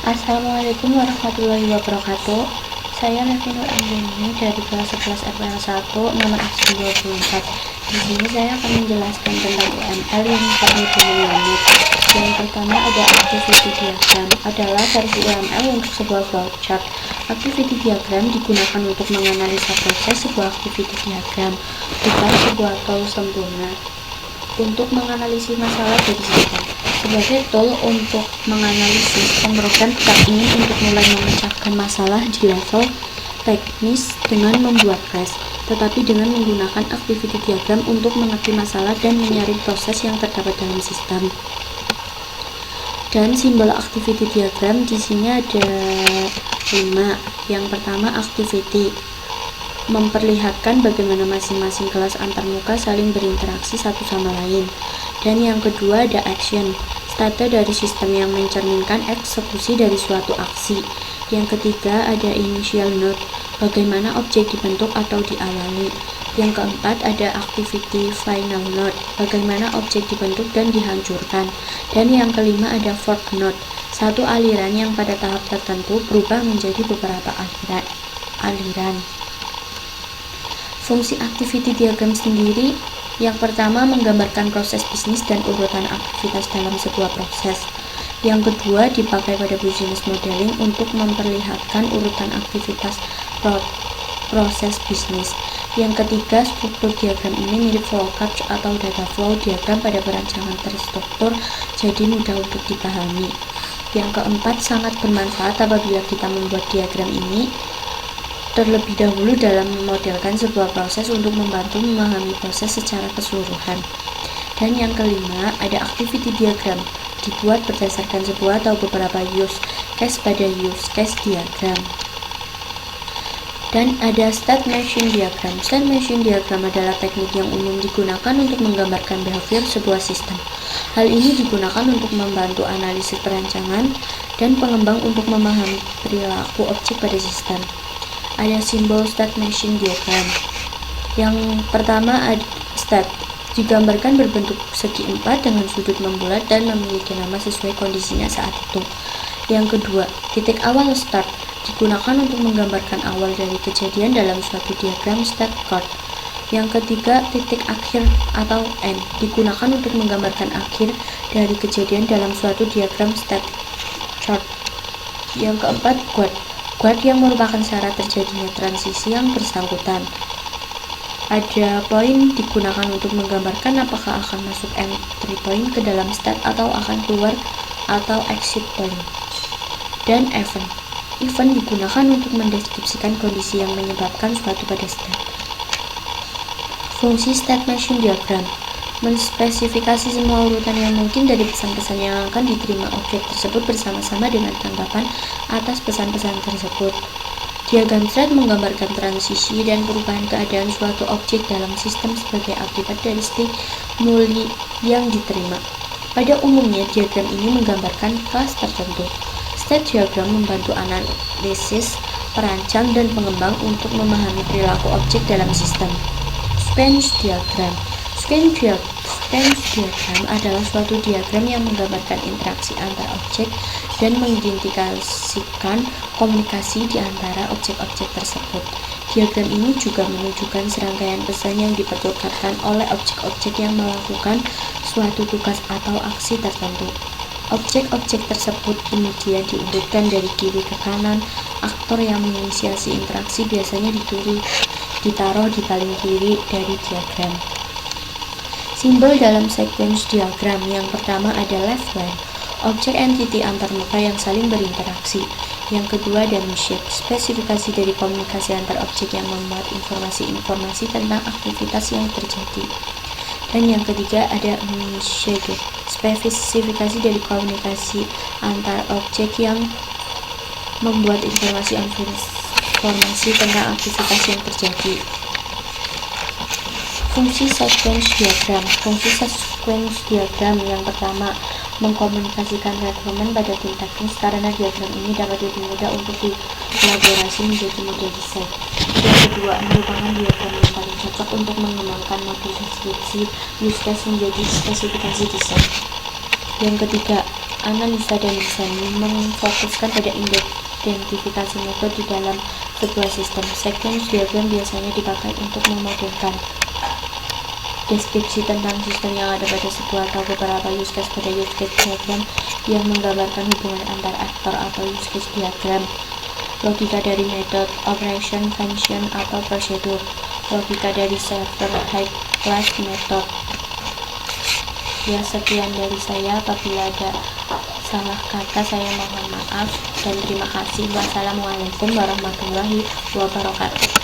Assalamualaikum warahmatullahi wabarakatuh. Saya Levino Anggini dari kelas 11 FPL 1 nomor absen 24. Di sini saya akan menjelaskan tentang UML yang terkait dengan unit. Yang pertama ada activity diagram, adalah versi UML untuk sebuah flowchart. Activity diagram digunakan untuk menganalisa proses sebuah activity diagram, bukan sebuah tool sempurna untuk menganalisis masalah dari sistem. Sebagai tool untuk menganalisis, pemrogram tetap ingin untuk mulai memecahkan masalah di level teknis dengan membuat case, tetapi dengan menggunakan activity diagram untuk mengerti masalah dan menyaring proses yang terdapat dalam sistem. Dan simbol activity diagram di sini ada 5. Yang pertama activity, memperlihatkan bagaimana masing-masing kelas antarmuka saling berinteraksi satu sama lain. Dan yang kedua ada action, state dari sistem yang mencerminkan eksekusi dari suatu aksi. Yang ketiga ada initial node, bagaimana objek dibentuk atau diawali. Yang keempat ada activity final node, bagaimana objek dibentuk dan dihancurkan. Dan yang kelima ada fork node, satu aliran yang pada tahap tertentu berubah menjadi beberapa aliran. Fungsi activity diagram sendiri, yang pertama menggambarkan proses bisnis dan urutan aktivitas dalam sebuah proses. Yang kedua dipakai pada business modeling untuk memperlihatkan urutan aktivitas proses bisnis. Yang ketiga, struktur diagram ini mirip flowchart atau data flow diagram pada perancangan terstruktur, jadi mudah untuk dipahami. Yang keempat, sangat bermanfaat apabila kita membuat diagram ini terlebih dahulu dalam memodelkan sebuah proses untuk membantu memahami proses secara keseluruhan. Dan yang kelima, ada activity diagram, dibuat berdasarkan sebuah atau beberapa use case pada use case diagram. Dan ada state machine diagram. State machine diagram adalah teknik yang umum digunakan untuk menggambarkan behavior sebuah sistem. Hal ini digunakan untuk membantu analisis perancangan dan pengembang untuk memahami perilaku objek pada sistem. Ada simbol state machine diagram. Yang pertama ada state, digambarkan berbentuk segi 4 dengan sudut membulat dan memiliki nama sesuai kondisinya saat itu. Yang kedua, titik awal start, digunakan untuk menggambarkan awal dari kejadian dalam suatu diagram state chart. Yang ketiga, titik akhir atau end, digunakan untuk menggambarkan akhir dari kejadian dalam suatu diagram state chart. Yang keempat, guard yang merupakan syarat terjadinya transisi yang bersangkutan. Ada point, digunakan untuk menggambarkan apakah akan masuk entry point ke dalam state atau akan keluar atau exit point. Dan event digunakan untuk mendeskripsikan kondisi yang menyebabkan suatu pada state. Fungsi state machine diagram, menspesifikasi semua urutan yang mungkin dari pesan-pesan yang akan diterima objek tersebut bersama-sama dengan tanggapan atas pesan-pesan tersebut. Diagram thread menggambarkan transisi dan perubahan keadaan suatu objek dalam sistem sebagai akibat dari stimuli yang diterima. Pada umumnya, diagram ini menggambarkan kelas tertentu. State diagram membantu analisis, perancang, dan pengembang untuk memahami perilaku objek dalam sistem. Sequence diagram. Sequence diagram adalah suatu diagram yang menggambarkan interaksi antar objek dan mengindikasikan komunikasi di antara objek-objek tersebut. Diagram ini juga menunjukkan serangkaian pesan yang dipertukarkan oleh objek-objek yang melakukan suatu tugas atau aksi tertentu. Objek-objek tersebut kemudian diurutkan dari kiri ke kanan. Aktor yang menginisiasi interaksi biasanya ditaruh di paling kiri dari diagram. Simbol dalam sequence diagram, yang pertama ada left line, objek entity antarmuka yang saling berinteraksi. Yang kedua ada mission, spesifikasi dari komunikasi antar objek yang memuat informasi-informasi tentang aktivitas yang terjadi. Dan yang ketiga ada mission, spesifikasi dari komunikasi antar objek yang membuat informasi tentang aktivitas yang terjadi. Fungsi sequence diagram. Fungsi sequence diagram yang pertama, mengkomunikasikan requirement pada tim teknis karena diagram ini dapat lebih mudah untuk dielaborasi menjadi model desain. Yang kedua, merupakan diagram yang paling cocok untuk mengembangkan model deskripsi use case menjadi spesifikasi desain. Yang ketiga, Analisa dan desain memfokuskan pada identifikasi metode di dalam sebuah sistem. Sequence diagram biasanya dipakai untuk memodelkan deskripsi tentang sistem yang ada pada sebuah atau beberapa use case. Pada use case diagram yang menggambarkan hubungan antar aktor atau use case diagram. Logika dari metode, operation, function, atau prosedur. Logika dari server high class method. Ya, sekian dari saya. Apabila ada salah kata saya mohon maaf dan terima kasih. Wassalamualaikum warahmatullahi wabarakatuh.